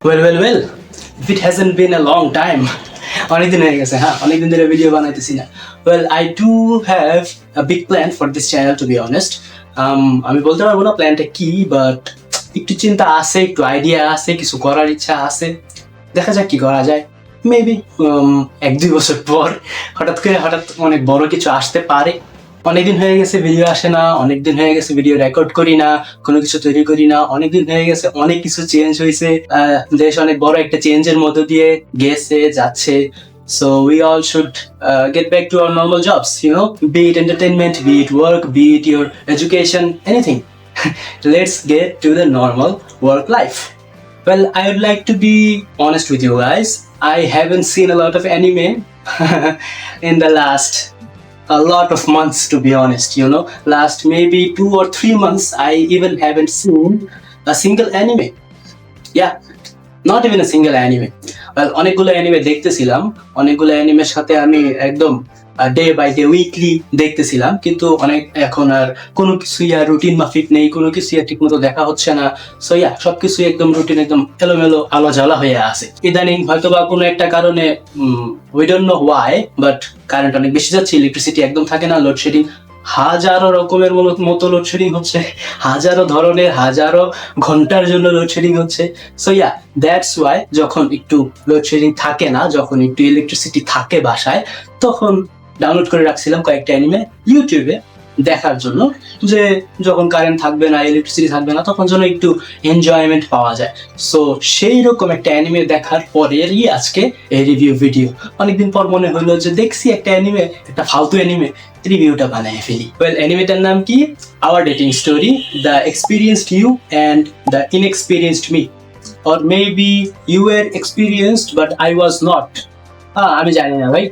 Well, if it hasn't been a long time, অনেকদিন হয়ে গেছে, হ্যাঁ, অনেকদিন ধরে ভিডিও বানাইতেছি না। Well, I do have a big plan for this channel, to be honest. আমি বলতে পারবো না প্ল্যানটা কি, বাট একটু চিন্তা আছে, একটু আইডিয়া আছে, কিছু করার ইচ্ছা আছে। দেখা যাক কি করা যায়। মেবি 1-2 বছর পর হঠাৎ অনেক বড় কিছু আসতে পারে। অনেকদিন হয়ে গেছে ভিডিও আসে না, অনেকদিন হয়ে গেছে ভিডিও রেকর্ড করি না, কোনো কিছু তৈরি করি না, অনেকদিন হয়ে গেছে, অনেক কিছু চেঞ্জ হয়েছে, দেশ অনেক বড় একটা চেঞ্জের মধ্য দিয়ে গেছে যাচ্ছে। So we all should get back to our normal jobs, be it entertainment, be it work, be it your education, anything. Let's get to the normal work life. Well, I would like to be honest with you guys. I haven't seen a lot of anime in the last a lot of months, to be honest. Last maybe 2 or 3 months I even haven't seen a single anime. Yeah, not even a single anime. Well, অনেকগুলো anime দেখতেছিলাম, অনেকগুলো অ্যানিমের সাথে আমি একদম day by day weekly দেখতেছিলাম, কিন্তু এখন আর কোনো কিছুই আর রুটিন মাফিক নেই, কোনো কিছুই আর ঠিক মতো দেখা হচ্ছে না। সো সবকিছুই একদম রুটিন, একদম এলোমেলো আলোঝালা হয়ে আছে। ইদানিং হয়তো বা কোনো একটা কারণে we don't know why, but current অনেক বেশি যাচ্ছে, ইলেকট্রিসিটি একদম থাকে না, লোডশেডিং, হাজারো রকমের মতো লোডশেডিং হচ্ছে, হাজারো ধরনের, হাজারো ঘন্টার জন্য লোডশেডিং হচ্ছে। সো দ্যাটস ওয়াই যখন একটু লোডশেডিং থাকে না, যখন একটু ইলেকট্রিসিটি থাকে বাসায়, তখন ডাউনলোড করে রাখছিলাম কয়েকটা অ্যানিমে ইউটিউবে দেখার জন্য, যে যখন কারেন্ট থাকবে না, ইলেকট্রিসিটি থাকবে না, তখন যেন একটু এনজয়মেন্ট পাওয়া যায়। সো সেই রকম একটা অ্যানিমে দেখার পরেই আজকে এই রিভিউ ভিডিও। অনেকদিন পর মনে হলো যে দেখছি একটা অ্যানিমে, একটা ফালতু অ্যানিমে, রিভিউটা বানায় ফেলি। ওয়েল, অ্যানিমেটার নাম কি? Our dating story, the experienced you and the inexperienced me, or maybe you were experienced but I was not. আমি জানি না ভাই,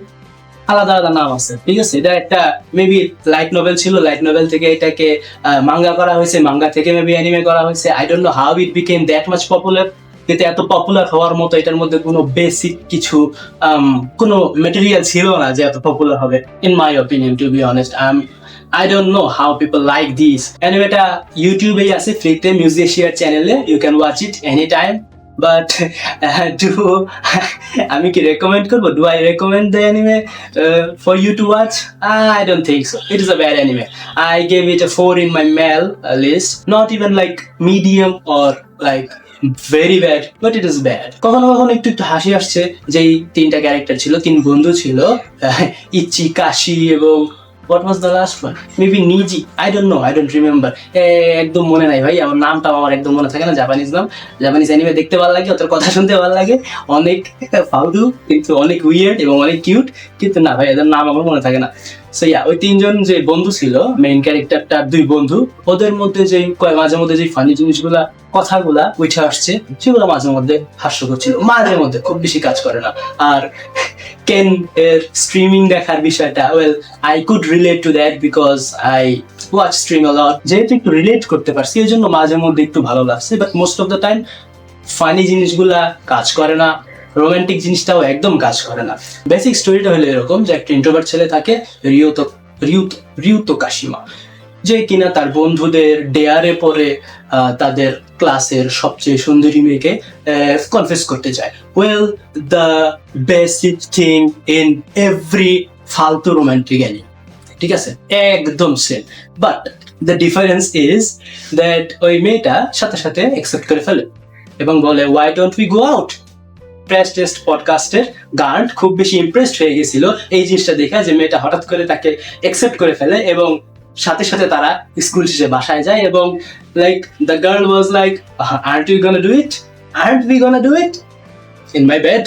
আলাদা আলাদা নাম আছে, ঠিক আছে। এটা একটা মেবি লাইট নোভেল ছিল, লাইট নোভেল থেকে এটাকে মাঙ্গা করা হয়েছে, মাঙ্গা থেকে মেবি অ্যানিমে করা হয়েছে। I don't know how it became that much popular, কিন্তু এত পপুলার হওয়ার মতো এটার মধ্যে কোনো বেসিক কিছু কোনো ম্যাটেরিয়াল ছিল না যে এত পপুলার হবে, in my opinion, to be honest. I don't know how people like this. অ্যানিমেটা ইউটিউবেই আছে ফ্রিতে, মিউজিশিয়ার চ্যানেলে, you can watch it any time. But আমি কি রেকমেন্ড করবো? Do I recommend the anime for you to watch? I don't think so. It is a bad anime. I gave it a 4 in my Mal list. Not even like medium or like very bad, but it is bad. কখনো কখনো একটু হাসি আসছে, যেই 3টা character ছিল, 3 বন্ধু ছিল, ইচি, কাশি এবং what was the last one? Maybe Niji. I don't know. I don't remember. একদম মনে নাই ভাই, আমার নামটা আমার একদম মনে থাকে না। জাপানিজ নাম, জাপানিজ অ্যানিমে দেখতে ভালো লাগে, ওদের কথা শুনতে ভালো লাগে, অনেক ফালতু কিন্তু অনেক উইয়ার্ড এবং অনেক কিউট, কিন্তু না ভাই এদের নাম আমার মনে থাকে না। সো ওই 3জন যে বন্ধু ছিল, মেইন ক্যারেক্টারটা 2 বন্ধু, ওদের মধ্যে যে মাঝে মধ্যে যে ফানি জিনিসগুলা, কথাগুলা উঠে আসছে, সেগুলো মাঝে মধ্যে হাস্যকর ছিল, মাঝে মধ্যে, খুব বেশি কাজ করে না। আর কেন এর স্ট্রিমিং দেখার বিষয়টা, well, I could relate to that because I watch stream a lot. যেহেতু একটু রিলেট করতে পারছি, এই জন্য মাঝে মধ্যে একটু ভালো লাগছে, but most of the time funny জিনিসগুলা কাজ করে না, রোমান্টিক জিনিসটাও একদম কাজ করে না। বেসিক স্টোরিটা হলো এরকম যে একটা ইন্ট্রোভার্ট ছেলে থাকে, রিউতো কাশিমা, যে কিনা তার বন্ধুদের ডেয়ারে পরে তাদের ক্লাসের সবচেয়ে সুন্দরী মেয়েকে কনফেস করতে চায়। Well, the basic thing in every ফালতু রোমান্টিক অ্যানিমে, ঠিক আছে, একদম same. But the difference is that ওই মেয়েটা সাথে সাথে অ্যাকসেপ্ট করে ফেলে এবং বলে, why don't we go out. Press test পডকাস্টের গান খুব বেশি ইমপ্রেসড হয়ে গেছিল এই জিনিসটা দেখা, যে মেয়েটা হঠাৎ করে তাকে অ্যাকসেপ্ট করে ফেলে এবং সাথে সাথে তারা স্কুল শেষে বাসায় যায়, এবং like the girl was like, aren't you gonna do it, aren't we gonna do it in my bed.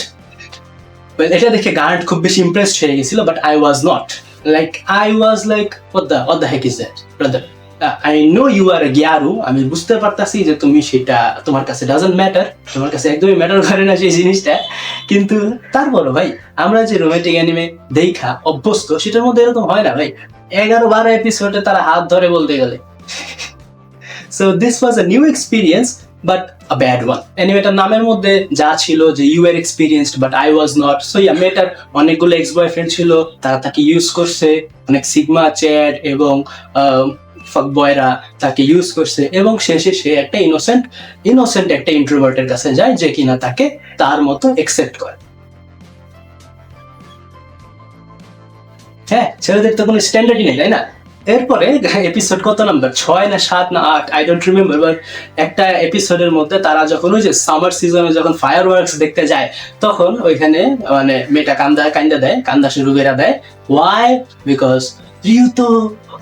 এটা দেখে গার্ড খুব বেশি ইমপ্রেসড হয়ে গেছিল, but I was not. Like I was like, what the heck is that, brother? I know you are a gyaru. আমি বুঝতে পারতাছি যে তুমি সেটা, তোমার কাছে ডাজন্ট ম্যাটার, তোমার কাছে একদমই ম্যাটার করে না সেই জিনিসটা, কিন্তু তারপরও ভাই আমরা যে রোমান্টিক অ্যানিমে দেখা অভ্যস্ত, সেটার মধ্যে এরকম হয় না ভাই। 11-12 এপিসোডে তারা হাত ধরে বলতে গেলে। So this was a new experience, but a bad one. অ্যানিমেটার নামের মধ্যে যা ছিল যে you are experienced but I was not. So মেয়েটার অনেকগুলো এক্স বয়ফ্রেন্ড ছিল, তারা তাকে ইউজ করছে, অনেক সিগমা চ্যাট এবং বয়রা তাকে ইউজ করছে, এবং শেষে সে একটা ইনোসেন্ট একটা ইন্ট্রোভার্টের কাছে যায় যে কিনা তাকে তার মতো একসেপ্ট করে। হ্যাঁ, ছেলেদের তো কোনো স্ট্যান্ডার্ডই নেই, তাই না? এরপরে এপিসোড কত নাম্বার, 6 না 7 না 8, আই ডোন্ট রিমেম্বার, বাট একটা এপিসোডের মধ্যে তারা যখন ওই যে সামার সিজনে যখন ফায়ার ওয়ার্কস দেখতে যায়, তখন ওইখানে মানে মেয়েটা কান্দা শুরু করে দেয়। ওয়াই? বিকজ রিউ তো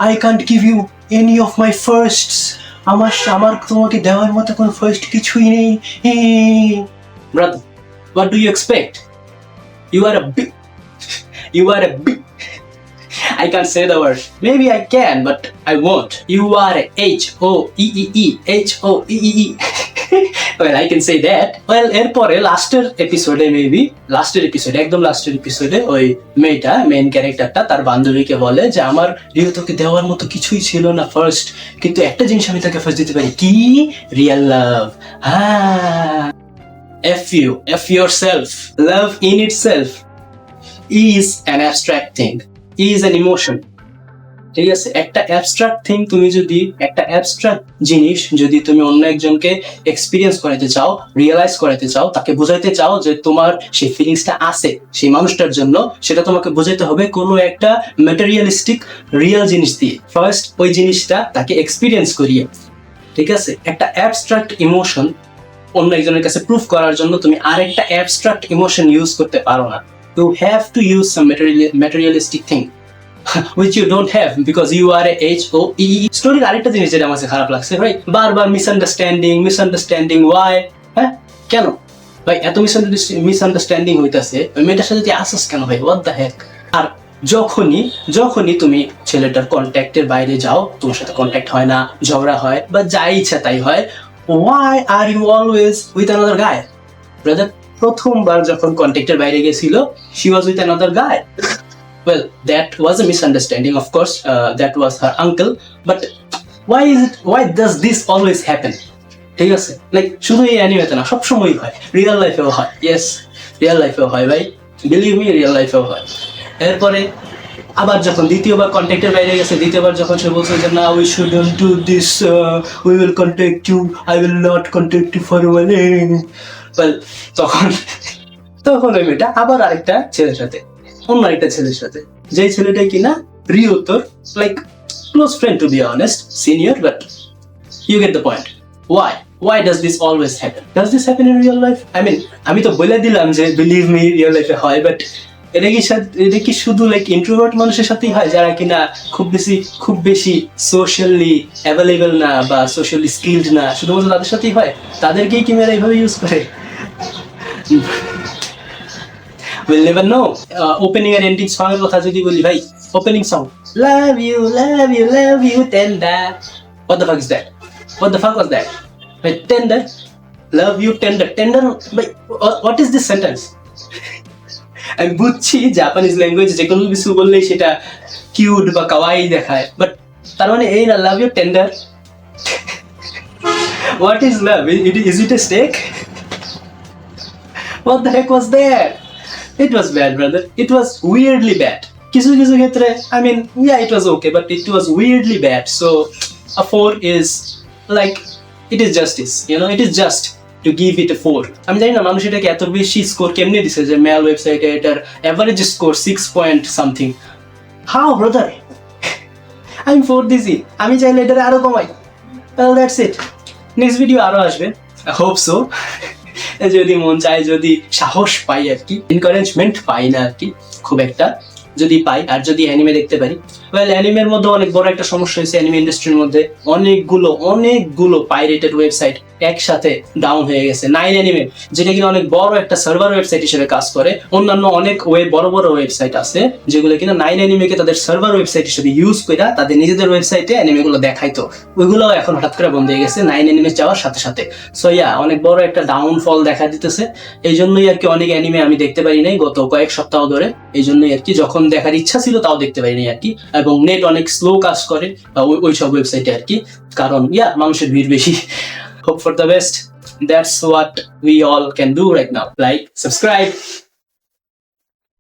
I can't give you any of my firsts, আমার তোমাকে দেওয়ার মতো কোনো ফার্স্ট কিছুই নেই। Brother, what do you expect? You are a big I can't say the word. Maybe I can, but I won't. You are H-O-E-E-E. H-O-E-E-E. Well, I can say that. Well, এরপরে লাস্টের এপিসোডে একদম লাস্টের এপিসোডে ওই মেয়েটা, মেইন ক্যারেক্টারটা তার বান্ধবীকে বলে যে আমার রিও তোকে দেওয়ার মতো কিছুই ছিল না ফার্স্ট, কিন্তু একটা জিনিস আমি তাকে ফার্স্ট দিতে পারি। কি? Real love. হ্যাঁ, F yourself. Love in itself is an abstract thing. Is an emotion. ঠিক আছে, একটা অ্যাবস্ট্রাক্ট থিং, একটা অ্যাবস্ট্রাক্ট জিনিস যদি তুমি অন্য একজনকে এক্সপিরিয়েন্স করাতে চাও, রিয়েলাইজ করাতে চাও, তাকে বোঝাইতে চাও যে তোমার সেই ফিলিংসটা আছে সেই মানুষটার জন্য, সেটা তোমাকে বোঝাইতে হবে কোনো একটা ম্যাটেরিয়ালিস্টিক রিয়েল জিনিস দিয়ে। ফার্স্ট ওই জিনিসটা তাকে এক্সপিরিয়েন্স করিয়ে। ঠিক আছে, একটা অ্যাবস্ট্রাক্ট ইমোশন অন্য একজনের কাছে প্রুফ করার জন্য তুমি আরেকটা অ্যাবস্ট্রাক্ট ইমোশন ইউজ করতে পারো না। You have to use some materialistic thing which you don't have because you are a H-O-E-E. স্টোরির আরেকটা জিনিস যেটা আমার খারাপ লাগছে ভাই, বারবার মিসআন্ডারস্ট্যান্ডিং ওয়াই? হ্যাঁ, কেন ভাই এত মিসআন্ডারস্ট্যান্ডিং হইতাছে? ওই মেয়েটার সাথে তুই আসিস কেন ভাই? হোয়াট দ্য হেক? আর যখনই তুমি ছেলেটার কন্ট্যাক্টের বাইরে যাও, তোমার সাথে কন্ট্যাক্ট হয় না, ঝগড়া হয় বা যাই ইচ্ছা তাই হয়, why are you always with another guy? Brother, প্রথমবার যখন কন্ট্যাক্টের বাইরে গেছিল, she was with another guy. Well, that was a misunderstanding, of course. That was her uncle. But why does this always happen? ঠিক আছে, লাইক শুধু এই অ্যানিমেতে না, সবসময়ই হয়, রিয়েল লাইফেও হয়। ইয়েস, রিয়েল লাইফেও হয় ভাই, বিলিভ মি, রিয়েল লাইফেও হয়। এরপরে আবার যখন দ্বিতীয়বার কন্ট্যাক্টের বাইরে গেছে, দ্বিতীয়বার যখন সে বলছে যে না, we shouldn't do this, we will contact you, I will not contact you for one. Well, তখন ওই মেয়েটা আবার আরেকটা ছেলের সাথে, যেই ছেলেটা কিনা রিও তোর like close friend, to be honest, senior, but you get the point. Why does this always happen? Does this happen in real life? I mean, আমি তো বলে দিলাম যে বিলিভ মি, রিয়েল লাইফে হয়, বাট এটা কি শুধু লাইক ইন্ট্রোভার্ট মানুষের সাথেই হয়, যারা কিনা খুব বেশি সোশ্যালি অ্যাভেলেবল না বা সোশ্যালি স্কিলড না, শুধুমাত্র তাদের সাথেই হয়? তাদেরকেই কি মেয়েরা এইভাবে ইউজ করে? We'll never know. Opening and ending song এর কথা যদি বলি ভাই, opening song, love you tender. What the fuck is that? What the fuck was that? Wait, tender, love you tender. Wait, what is this sentence? আমি বুঝছি Japanese language যে কোনো কিছু বললেই সেটা কিউট বা কাওয়াই দেখায়, বাট তার মানে এই না, love you tender. What is love? Is it a steak? What the heck was that? It was bad, brother. It was weirdly bad. কিছু ক্ষেত্রে, I mean, yeah, it was okay, but it was weirdly bad. So a 4 is like, it is justice, it is just to give it a 4. আমি জানি না মানুষ এটাকে এত বেশি score কেমনে দিছে, যে মেল ওয়েবসাইটে এটার average score 6 point something. How, brother? আমি 4 দিছি, আমি চাইলে এটার আরো কমাই। Well, that's it. Next video আরো আসবে, I hope so. যদি মন চায়, যদি সাহস পাই আর কি, এনকারেজমেন্ট পাই না আর কি খুব একটা, যদি পাই আর যদি অ্যানিমে দেখতে পারি। ওয়েল, অ্যানিমের মধ্যে অনেক বড় একটা সমস্যা হয়েছে অ্যানিমে ইন্ডাস্ট্রির মধ্যে, অনেকগুলো পাইরেটেড ওয়েবসাইট একসাথে ডাউন হয়ে গেছে। 9 অ্যানিমে, যেটা কিনা অনেক বড় একটা সার্ভার ওয়েবসাইট হিসেবে কাজ করে, অন্যান্য অনেক বড় ওয়েবসাইট আছে যেগুলো কিনা 9 অ্যানিমেকে তাদের সার্ভার ওয়েবসাইট হিসেবে ইউজ করে তাদের নিজেদের ওয়েবসাইটে অ্যানিমেগুলো দেখাইতো, ওইগুলোও এখন হঠাৎ করে বন্ধ হয়ে গেছে 9 অ্যানিমে যাওয়ার সাথে। সো অনেক বড় একটা ডাউনফল দেখা দিতেছে। এই জন্যই আর কি অনেক অ্যানিমে আমি দেখতে পারি নাই গত কয়েক সপ্তাহ ধরে। এই জন্যই আর কি যখন দেখার ইচ্ছা ছিল তাও দেখতে পারি নাই আর কি, এবং নেট অনেক স্লো কাজ করে ওই সব ওয়েবসাইটে আর কি, কারণ মানুষের ভিড় বেশি। Hope for the best. That's what we all can do right now. Like, subscribe.